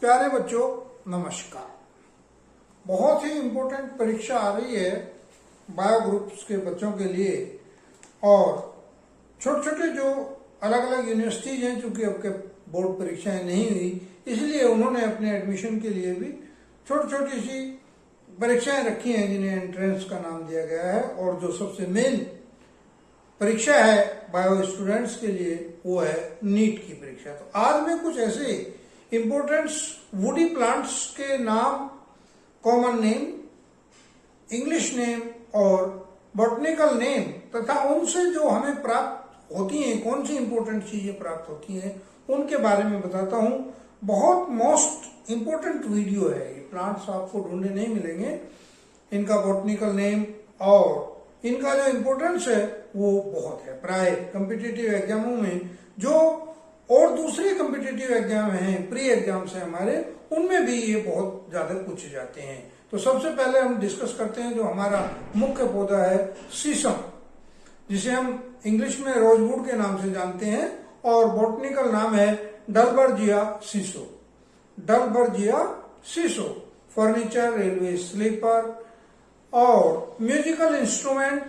प्यारे बच्चों नमस्कार। बहुत ही इम्पोर्टेंट परीक्षा आ रही है बायो ग्रुप्स के बच्चों के लिए। और छोटे छोटे जो अलग अलग यूनिवर्सिटीज हैं, चूंकि अब के बोर्ड परीक्षाएं नहीं हुई, इसलिए उन्होंने अपने एडमिशन के लिए भी छोटी छोटी सी परीक्षाएं रखी हैं जिन्हें एंट्रेंस का नाम दिया गया है। और जो सबसे मेन परीक्षा है बायो स्टूडेंट्स के लिए वो है नीट की परीक्षा। तो आज मैं कुछ ऐसे इम्पोर्टेंट वुडी प्लांट्स के नाम, कॉमन नेम, इंग्लिश नेम और बॉटनिकल नेम तथा उनसे जो हमें प्राप्त होती हैं, कौन सी इंपॉर्टेंट चीजें प्राप्त होती हैं, उनके बारे में बताता हूं। बहुत मोस्ट इंपॉर्टेंट वीडियो है ये। प्लांट्स आपको ढूंढे नहीं मिलेंगे, इनका बॉटनिकल नेम और इनका जो इम्पोर्टेंस है वो बहुत है। प्राय कॉम्पिटिटिव एग्जामों में जो और दूसरे कॉम्पिटिटिव एग्जाम हैं, प्री एग्जाम्स हैं हमारे, उनमें भी ये बहुत ज्यादा पूछे जाते हैं। तो सबसे पहले हम डिस्कस करते हैं जो हमारा मुख्य पौधा है शीशम, जिसे हम इंग्लिश में रोजवुड के नाम से जानते हैं और बॉटनिकल नाम है डलबर्जिया सिसो। डलबर्जिया सिसो फर्नीचर, रेलवे स्लीपर और म्यूजिकल इंस्ट्रूमेंट,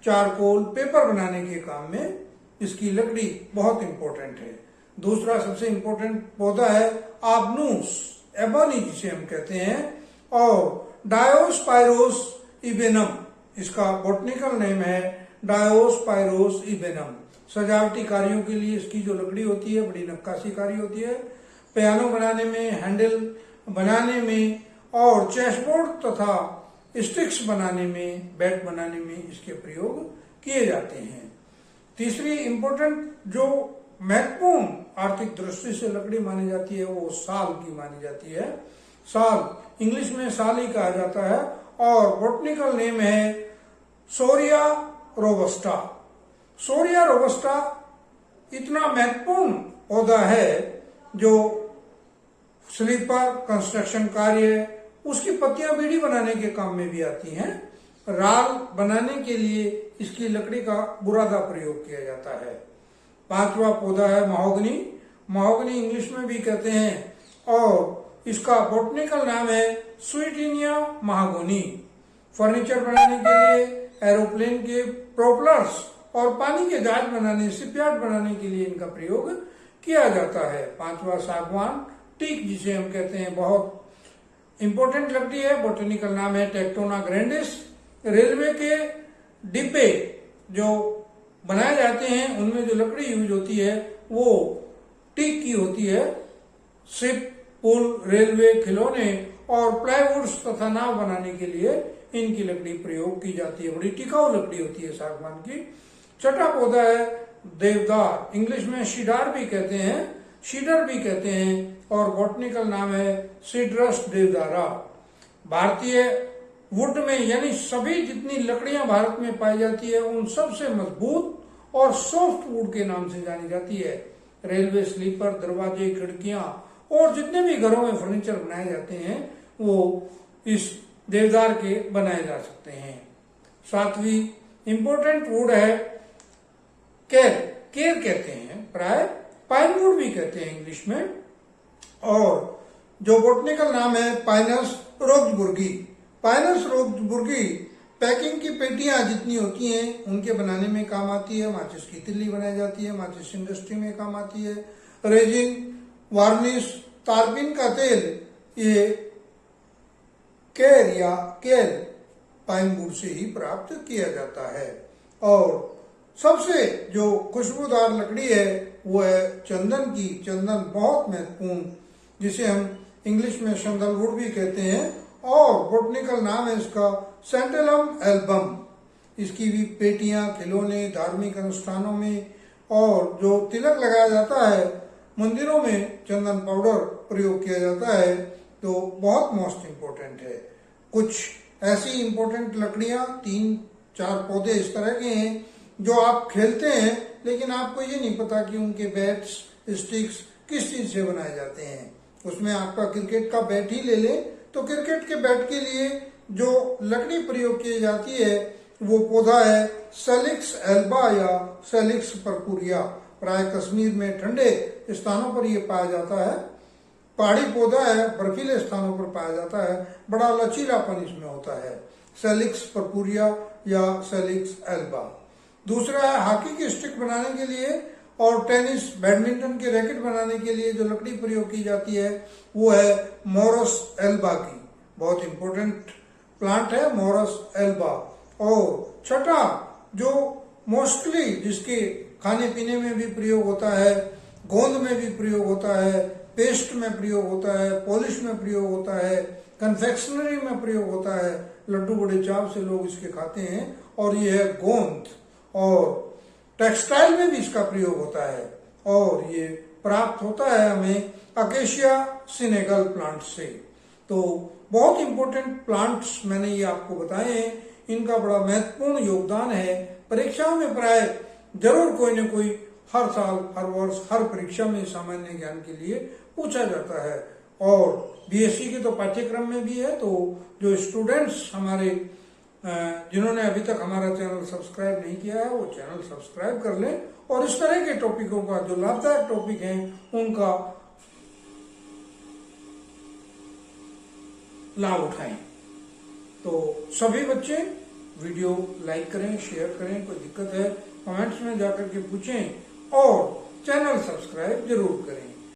चारकोल, पेपर बनाने के काम में इसकी लकड़ी बहुत इंपॉर्टेंट है। दूसरा सबसे इंपॉर्टेंट पौधा है आबनूस एबोनी, जिसे हम कहते हैं, और डायोस्पाइरोस इबेनम, इसका बॉटनिकल नेम है डायोस्पाइरोस इबेनम। सजावटी कार्यों के लिए इसकी जो लकड़ी होती है बड़ी नक्काशीकारी होती है। पियानो बनाने में, हैंडल बनाने में और चेसबोर्ड तथा स्टिक्स बनाने में, बैट बनाने में इसके प्रयोग किए जाते हैं। तीसरी इंपॉर्टेंट जो महत्वपूर्ण आर्थिक दृष्टि से लकड़ी मानी जाती है वो साल की मानी जाती है। साल इंग्लिश में साल ही कहा जाता है और बॉटनिकल नेम है सोरिया रोबस्टा। सोरिया रोबस्टा इतना महत्वपूर्ण पौधा है जो स्लीपर, कंस्ट्रक्शन कार्य, उसकी पत्तियां बीड़ी बनाने के काम में भी आती हैं। राल बनाने के लिए इसकी लकड़ी का बुरादा प्रयोग किया जाता है। पांचवा पौधा है महोगनी। महोगनी इंग्लिश में भी कहते हैं और इसका बॉटनिकल नाम है स्वीटिनिया महागोनी। फर्नीचर बनाने के लिए, एरोप्लेन के प्रोपलर्स और पानी के जहाज बनाने, शिपयार्ड बनाने के लिए इनका प्रयोग किया जाता है। पांचवा सागवान, टीक जिसे हम कहते हैं, बहुत इंपॉर्टेंट लकड़ी है। बॉटनिकल नाम है टेक्टोना ग्रैंडिस। रेलवे के डिब्बे जो बनाए जाते हैं उनमें जो लकड़ी यूज होती है वो टीक की होती है। शिप, पुल, रेलवे, खिलौने और प्लाईवुड्स तथा नाव बनाने के लिए इनकी लकड़ी प्रयोग की जाती है। बड़ी टिकाऊ लकड़ी होती है सागवान की। छठा पौधा है देवदार। इंग्लिश में शीडार भी कहते हैं, शीडर भी कहते हैं और बॉटनिकल नाम है सीड्रस देवदारा। भारतीय वुड में यानी सभी जितनी लकड़ियां भारत में पाई जाती है उन सबसे मजबूत और सॉफ्ट वुड के नाम से जानी जाती है। रेलवे स्लीपर, दरवाजे, खिड़कियां और जितने भी घरों में फर्नीचर बनाए जाते हैं वो इस देवदार के बनाए जा सकते हैं। सातवीं इंपॉर्टेंट वुड है केर। केर कहते हैं, प्राय पाइन वुड भी कहते हैं इंग्लिश में, और जो बॉटनिकल नाम है पाइनस रोक्सबुर्गी। पाइनस रोक्सबुर्गी पैकिंग की पेटियां जितनी होती हैं उनके बनाने में काम आती है। माचिस की तिल्ली बनाई जाती है, माचिस इंडस्ट्री में काम आती है। रेजिन, वार्निश, तारपीन का तेल, ये केर या केल पाइन वुड से ही प्राप्त किया जाता है। और सबसे जो खुशबूदार लकड़ी है वो है चंदन की। चंदन बहुत महत्वपूर्ण, जिसे हम इंग्लिश में सैंडलवुड भी कहते हैं और बॉटनिकल नाम है इसका सैंटेलम एल्बम। इसकी भी पेटियां, खिलौने, धार्मिक अनुष्ठानों में और जो तिलक लगाया जाता है मंदिरों में चंदन पाउडर प्रयोग किया जाता है। तो बहुत मोस्ट इम्पोर्टेंट है। कुछ ऐसी इम्पोर्टेंट लकड़ियां, 3-4 पौधे इस तरह के हैं जो आप खेलते हैं लेकिन आपको ये नहीं पता कि उनके बैट्स, स्टिक्स किस चीज से बनाए जाते हैं। उसमें आपका क्रिकेट का बैट ही ले ले तो क्रिकेट के बैट के लिए जो लकड़ी प्रयोग की जाती है वो पौधा है सेलिक्स एल्बा या सेलिक्स परपुरिया। प्राय कश्मीर में ठंडे स्थानों पर यह पाया जाता है पहाड़ी पौधा है, बर्फीले स्थानों पर पाया जाता है, बड़ा लचीलापन इसमें होता है। सेलिक्स पर्पुरिया या सेलिक्स एल्बा। दूसरा है हॉकी की स्टिक बनाने के लिए और टेनिस बैडमिंटन के रैकेट बनाने के लिए जो लकड़ी प्रयोग की जाती है वो है मोरस एल्बा की। बहुत इंपॉर्टेंट प्लांट है मोरस एल्बा। और छठा जो मोस्टली जिसके खाने पीने में भी प्रयोग होता है, गोंद में भी प्रयोग होता है, पेस्ट में प्रयोग होता है, पॉलिश में प्रयोग होता है, कन्फेक्शनरी में प्रयोग होता है, लड्डू बड़े चाव से लोग इसके खाते हैं, और ये है गोंद। और टेक्सटाइल में भी इसका प्रयोग होता है और ये प्राप्त होता है हमें अकेशिया सिनेगल प्लांट से। तो बहुत इंपॉर्टेंट प्लांट्स मैंने ये आपको बताए हैं, इनका बड़ा महत्वपूर्ण योगदान है। परीक्षाओं में प्राय जरूर कोई न कोई हर साल, हर वर्ष, हर परीक्षा में सामान्य ज्ञान के लिए पूछा जाता है। और बीएससी के तो पाठ्यक्रम में भी है। तो जो स्टूडेंट्स हमारे जिन्होंने अभी तक हमारा चैनल सब्सक्राइब नहीं किया है वो चैनल सब्सक्राइब कर लें और इस तरह के टॉपिकों का, जो लाभदायक टॉपिक हैं, उनका लाभ उठाएं। तो सभी बच्चे वीडियो लाइक करें, शेयर करें, कोई दिक्कत है कमेंट्स में जाकर के पूछें और चैनल सब्सक्राइब जरूर करें।